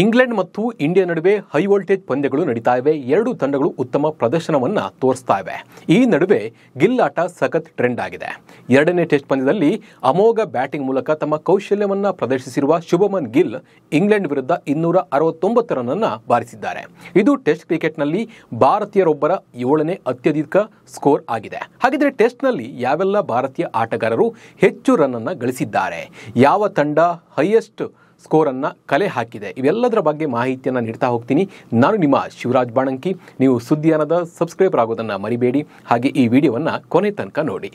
England ಮತ್ತು India ನಡುವೆ high voltage ಪಂದ್ಯಗಳು ನಡೀತಾ ಇವೆ. ಎರಡು ತಂಡಗಳು ಉತ್ತಮ ಪ್ರದರ್ಶನವನ್ನ ತೋರಿಸ್ತಾ ಇವೆ. ಈ ನಡುವೆ ಗಿಲ್ ಆಟ ಸಖತ್ ಟ್ರೆಂಡ್ ಆಗಿದೆ. ಎರಡನೇ ಟೆಸ್ಟ್ ಪಂದ್ಯದಲ್ಲಿ ಅಮೋಘ ಬ್ಯಾಟಿಂಗ್ ಮೂಲಕ ತಮ್ಮ ಕೌಶಲ್ಯವನ್ನ ಪ್ರದರ್ಶಿಸಿರುವ ಶುಭಮನ್ ಗಿಲ್ ಇಂಗ್ಲೆಂಡ್ ವಿರುದ್ಧ 269 ರನ್ ಅನ್ನು ಬಾರಿಸಿದ್ದಾರೆ. ಇದು ಟೆಸ್ಟ್ ಕ್ರಿಕೆಟ್ನಲ್ಲಿ ಭಾರತೀಯರೊಬ್ಬರ 7ನೇ ಅತ್ಯಧಿಕ ಸ್ಕೋರ್ ಆಗಿದೆ. ಹಾಗಿದ್ರೆ ಟೆಸ್ಟ್ನಲ್ಲಿ ಯಾವೆಲ್ಲ ಭಾರತೀಯ ಆಟಗಾರರು ಹೆಚ್ಚು ರನ್ ಅನ್ನು ಗಳಿಸಿದ್ದಾರೆ, ಯಾವ ತಂಡ ಹೈಯೆಸ್ಟ್ ಸ್ಕೋರ್ ಅನ್ನ ಕಲೆ ಹಾಕಿದೆ, ಇವೆಲ್ಲದರ ಬಗ್ಗೆ ಮಾಹಿತಿಯನ್ನು ನೀಡ್ತಾ ಹೋಗ್ತೀನಿ. ನಾನು ನಿಮ್ಮ ಶಿವರಾಜ್ ಬಾಣಂಕಿ. ನೀವು ಸುದ್ದಿಯಾನದ ಸಬ್ಸ್ಕ್ರೈಬರ್ ಆಗೋದನ್ನು ಮರಿಬೇಡಿ. ಹಾಗೆ ಈ ವಿಡಿಯೋವನ್ನು ಕೊನೆ ತನಕ ನೋಡಿ.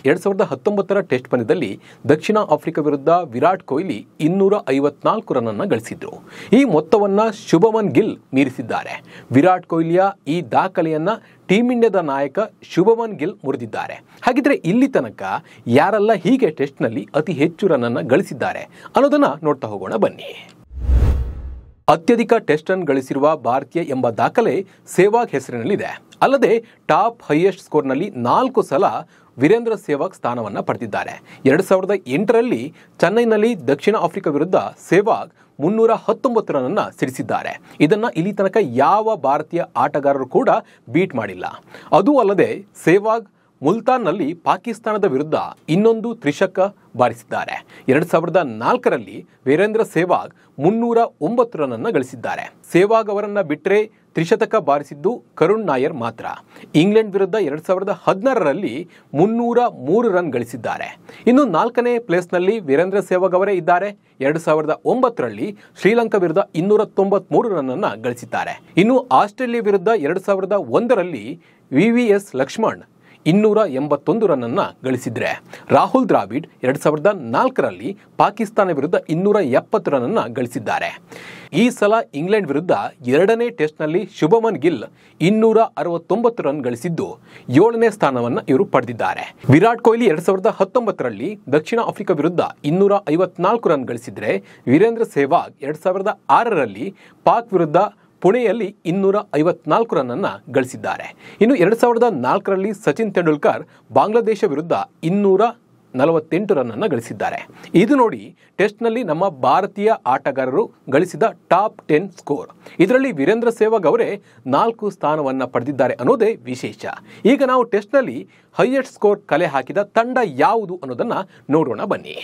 2019ರ ಟೆಸ್ಟ್ ಪಂದ್ಯದಲ್ಲಿ ದಕ್ಷಿಣ ಆಫ್ರಿಕಾ ವಿರುದ್ಧ ವಿರಾಟ್ ಕೊಹ್ಲಿ 254 ರನ್ ಅನ್ನು ಗಳಿಸಿದ್ರು. ಈ ಮೊತ್ತವನ್ನು ಶುಭಮನ್ ಗಿಲ್ ಮೀರಿಸಿದ್ದಾರೆ. ವಿರಾಟ್ ಕೊಹ್ಲಿಯ ಈ ದಾಖಲೆಯನ್ನ ಟೀಮ್ ಇಂಡಿಯಾದ ನಾಯಕ ಶುಭಮನ್ ಗಿಲ್ ಮುರಿದಿದ್ದಾರೆ. ಹಾಗಿದ್ರೆ ಇಲ್ಲಿ ತನಕ ಯಾರೆಲ್ಲ ಹೀಗೆ ಟೆಸ್ಟ್ನಲ್ಲಿ ಅತಿ ಹೆಚ್ಚು ರನ್ ಅನ್ನು ಗಳಿಸಿದ್ದಾರೆ ಅನ್ನೋದನ್ನ ನೋಡ್ತಾ ಹೋಗೋಣ ಬನ್ನಿ. ಅತ್ಯಧಿಕ ಟೆಸ್ಟ್ ರನ್ ಗಳಿಸಿರುವ ಭಾರತೀಯ ಎಂಬ ದಾಖಲೆ ಸೆಹ್ವಾಗ್ ಹೆಸರಿನಲ್ಲಿದೆ. ಅಲ್ಲದೆ ಟಾಪ್ ಹೈಯೆಸ್ಟ್ ಸ್ಕೋರ್ನಲ್ಲಿ 4 ಸಲ ವೀರೇಂದ್ರ ಸೆಹ್ವಾಗ್ ಸ್ಥಾನವನ್ನು ಪಡೆದಿದ್ದಾರೆ. 2008ರಲ್ಲಿ ಚೆನ್ನೈನಲ್ಲಿ ದಕ್ಷಿಣ ಆಫ್ರಿಕಾ ವಿರುದ್ಧ ಸೆಹ್ವಾಗ್ 319 ರನ್ ಅನ್ನು ಸಿಡಿಸಿದ್ದಾರೆ. ಇದನ್ನು ಇಲ್ಲಿ ತನಕ ಯಾವ ಭಾರತೀಯ ಆಟಗಾರರು ಕೂಡ ಬೀಟ್ ಮಾಡಿಲ್ಲ. ಅದೂ ಅಲ್ಲದೆ ಸೆಹ್ವಾಗ್ ಮುಲ್ತಾನ್ನಲ್ಲಿ ಪಾಕಿಸ್ತಾನದ ವಿರುದ್ಧ ಇನ್ನೊಂದು ತ್ರಿಶತಕ ಬಾರಿಸಿದ್ದಾರೆ. 2004ರಲ್ಲಿ ವೀರೇಂದ್ರ ಸೆಹ್ವಾಗ್ 309 ರನ್ ಅನ್ನು ಗಳಿಸಿದ್ದಾರೆ. ಸೆಹ್ವಾಗ್ ಅವರನ್ನ ಬಿಟ್ಟರೆ ತ್ರಿಶತಕ ಬಾರಿಸಿದ್ದು ಕರುಣ್ ನಾಯರ್ ಮಾತ್ರ. ಇಂಗ್ಲೆಂಡ್ ವಿರುದ್ಧ 2016ರಲ್ಲಿ 303 ರನ್ ಗಳಿಸಿದ್ದಾರೆ. ಇನ್ನು 4ನೇ ಪ್ಲೇಸ್ನಲ್ಲಿ ವೀರೇಂದ್ರ ಸೆಹ್ವಾಗ್ ಅವರೇ ಇದ್ದಾರೆ. 2009ರಲ್ಲಿ ಶ್ರೀಲಂಕಾ ವಿರುದ್ಧ 293 ರನ್ ಅನ್ನು ಗಳಿಸಿದ್ದಾರೆ. ಇನ್ನು ಆಸ್ಟ್ರೇಲಿಯಾ ವಿರುದ್ಧ 2001ರಲ್ಲಿ VVS ಲಕ್ಷ್ಮಣ್ 281 ರನ್ ಅನ್ನು ಗಳಿಸಿದ್ರೆ, ರಾಹುಲ್ ದ್ರಾವಿಡ್ 2004ರಲ್ಲಿ ಪಾಕಿಸ್ತಾನ ವಿರುದ್ಧ 270 ರನ್ ಅನ್ನು ಗಳಿಸಿದ್ದಾರೆ. ಈ ಸಲ ಇಂಗ್ಲೆಂಡ್ ವಿರುದ್ಧ 2ನೇ ಟೆಸ್ಟ್ನಲ್ಲಿ ಶುಭಮನ್ ಗಿಲ್ 269 ರನ್ ಗಳಿಸಿದ್ದು 7ನೇ ಸ್ಥಾನವನ್ನು ಇವರು ಪಡೆದಿದ್ದಾರೆ. ವಿರಾಟ್ ಕೊಹ್ಲಿ 2019ರಲ್ಲಿ ದಕ್ಷಿಣ ಆಫ್ರಿಕಾ ವಿರುದ್ಧ 254 ರನ್ ಗಳಿಸಿದ್ರೆ, ವೀರೇಂದ್ರ ಸೆಹ್ವಾಗ್ 2006ರಲ್ಲಿ ಪಾಕ್ ವಿರುದ್ಧ ಪುಣೆಯಲ್ಲಿ 254 ರನ್ ಅನ್ನು ಗಳಿಸಿದ್ದಾರೆ. ಇನ್ನು 2004ರಲ್ಲಿ ಸಚಿನ್ ತೆಂಡೂಲ್ಕರ್ ಬಾಂಗ್ಲಾದೇಶ ವಿರುದ್ಧ 248 ರನ್ ಅನ್ನು ಗಳಿಸಿದ್ದಾರೆ. ಇದು ನೋಡಿ ಟೆಸ್ಟ್ನಲ್ಲಿ ನಮ್ಮ ಭಾರತೀಯ ಆಟಗಾರರು ಗಳಿಸಿದ ಟಾಪ್ 10 ಸ್ಕೋರ್. ಇದರಲ್ಲಿ ವೀರೇಂದ್ರ ಸೆಹ್ವಾಗ್ ಅವರೇ 4 ಸ್ಥಾನವನ್ನು ಪಡೆದಿದ್ದಾರೆ ಅನ್ನೋದೇ ವಿಶೇಷ. ಈಗ ನಾವು ಟೆಸ್ಟ್ನಲ್ಲಿ ಹೈಯೆಸ್ಟ್ ಸ್ಕೋರ್ ಕಲೆ ಹಾಕಿದ ತಂಡ ಯಾವುದು ಅನ್ನೋದನ್ನ ನೋಡೋಣ ಬನ್ನಿ.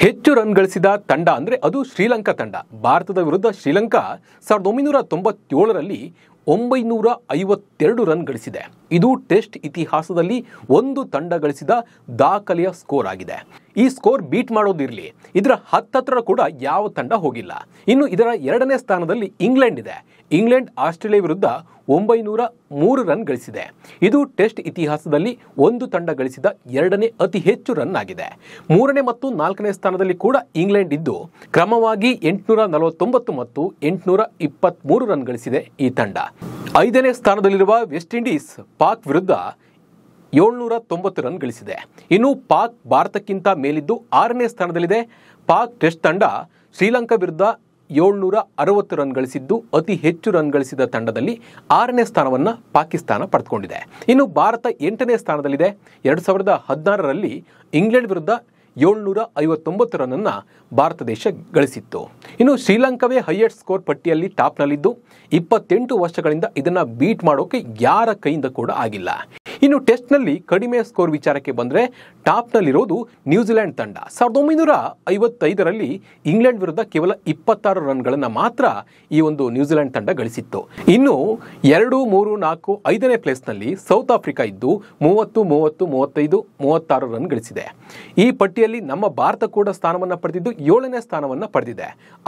ಹೆಚ್ಚು ರನ್ ಗಳಿಸಿದ ತಂಡ ಅಂದರೆ ಅದು ಶ್ರೀಲಂಕಾ ತಂಡ. ಭಾರತದ ವಿರುದ್ಧ ಶ್ರೀಲಂಕಾ 1997ರಲ್ಲಿ 952 ರನ್ ಗಳಿಸಿದೆ. ಇದು ಟೆಸ್ಟ್ ಇತಿಹಾಸದಲ್ಲಿ ಒಂದು ತಂಡ ಗಳಿಸಿದ ದಾಖಲೆಯ ಸ್ಕೋರ್ ಆಗಿದೆ. ಈ ಸ್ಕೋರ್ ಬೀಟ್ ಮಾಡೋದಿರಲಿ, ಇದರ ಹತ್ತತ್ರ ಕೂಡ ಯಾವ ತಂಡ ಹೋಗಿಲ್ಲ. ಇನ್ನು ಇದರ 2ನೇ ಸ್ಥಾನದಲ್ಲಿ ಇಂಗ್ಲೆಂಡ್ ಇದೆ. ಇಂಗ್ಲೆಂಡ್ ಆಸ್ಟ್ರೇಲಿಯಾ ವಿರುದ್ಧ 903 ರನ್ ಗಳಿಸಿದೆ. ಇದು ಟೆಸ್ಟ್ ಇತಿಹಾಸದಲ್ಲಿ ಒಂದು ತಂಡ ಗಳಿಸಿದ 2ನೇ ಅತಿ ಹೆಚ್ಚು ರನ್ ಆಗಿದೆ. 3ನೇ ಮತ್ತು 4ನೇ ಸ್ಥಾನದಲ್ಲಿ ಕೂಡ ಇಂಗ್ಲೆಂಡ್ ಇದ್ದು ಕ್ರಮವಾಗಿ 849 ಮತ್ತು 823 ರನ್ ಗಳಿಸಿದೆ ಈ ತಂಡ. 5ನೇ ಸ್ಥಾನದಲ್ಲಿರುವ ವೆಸ್ಟ್ ಇಂಡೀಸ್ ಪಾಕ್ ವಿರುದ್ಧ 790 ರನ್ ಗಳಿಸಿದೆ. ಇನ್ನು ಪಾಕ್ ಭಾರತಕ್ಕಿಂತ ಮೇಲಿದ್ದು 6ನೇ ಸ್ಥಾನದಲ್ಲಿದೆ. ಪಾಕ್ ಟೆಸ್ಟ್ ತಂಡ ಶ್ರೀಲಂಕಾ ವಿರುದ್ಧ 760 ರನ್ ಗಳಿಸಿದ್ದು ಅತಿ ಹೆಚ್ಚು ರನ್ ಗಳಿಸಿದ ತಂಡದಲ್ಲಿ 6ನೇ ಸ್ಥಾನವನ್ನು ಪಾಕಿಸ್ತಾನ ಪಡೆದುಕೊಂಡಿದೆ. ಇನ್ನು ಭಾರತ 8ನೇ ಸ್ಥಾನದಲ್ಲಿದೆ. 2016ರಲ್ಲಿ ಇಂಗ್ಲೆಂಡ್ ವಿರುದ್ಧ 759 ರನ್ ಅನ್ನು ಭಾರತ ದೇಶ ಗಳಿಸಿತ್ತು. ಇನ್ನು ಶ್ರೀಲಂಕಾವೇ ಹೈಯೆಸ್ಟ್ ಸ್ಕೋರ್ ಪಟ್ಟಿಯಲ್ಲಿ ಟಾಪ್ನಲ್ಲಿದ್ದು 28 ವರ್ಷಗಳಿಂದ ಇದನ್ನು ಬೀಟ್ ಮಾಡೋಕೆ ಯಾರ ಕೈಯಿಂದ ಕೂಡ ಆಗಿಲ್ಲ. ಇನ್ನು ಟೆಸ್ಟ್ನಲ್ಲಿ ಕಡಿಮೆ ಸ್ಕೋರ್ ವಿಚಾರಕ್ಕೆ ಬಂದರೆ ಟಾಪ್ನಲ್ಲಿರೋದು ನ್ಯೂಜಿಲೆಂಡ್ ತಂಡ. 1955ರಲ್ಲಿ ಇಂಗ್ಲೆಂಡ್ ವಿರುದ್ಧ ಕೇವಲ 26 ರನ್ಗಳನ್ನು ಮಾತ್ರ ಈ ಒಂದು ನ್ಯೂಜಿಲೆಂಡ್ ತಂಡ ಗಳಿಸಿತ್ತು. ಇನ್ನು 2, 3, 4, 5ನೇ ಪ್ಲೇಸ್ನಲ್ಲಿ ಸೌತ್ ಆಫ್ರಿಕಾ ಇದ್ದು 30, 30, 35, 36 ರನ್ ಗಳಿಸಿದೆ. ಈ ಪಟ್ಟಿಯಲ್ಲಿ ನಮ್ಮ ಭಾರತ ಕೂಡ ಸ್ಥಾನವನ್ನು ಪಡೆದಿದ್ದು 7ನೇ ಸ್ಥಾನವನ್ನು ಪಡೆದಿದೆ.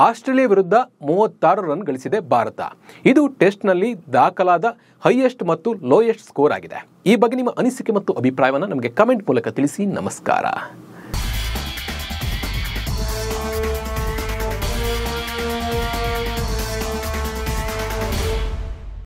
ಆಸ್ಟ್ರೇಲಿಯಾ ವಿರುದ್ಧ 36 ರನ್ ಗಳಿಸಿದೆ ಭಾರತ. ಇದು ಟೆಸ್ಟ್ನಲ್ಲಿ ದಾಖಲಾದ ಹೈಯೆಸ್ಟ್ ಮತ್ತು ಲೋಯೆಸ್ಟ್ ಸ್ಕೋರ್ ಆಗಿದೆ. ಈ ಬಗ್ಗೆ ನಿಮ್ಮ ಅನಿಸಿಕೆ ಮತ್ತು ಅಭಿಪ್ರಾಯವನ್ನು ನಮಗೆ ಕಮೆಂಟ್ ಮೂಲಕ ತಿಳಿಸಿ. ನಮಸ್ಕಾರ.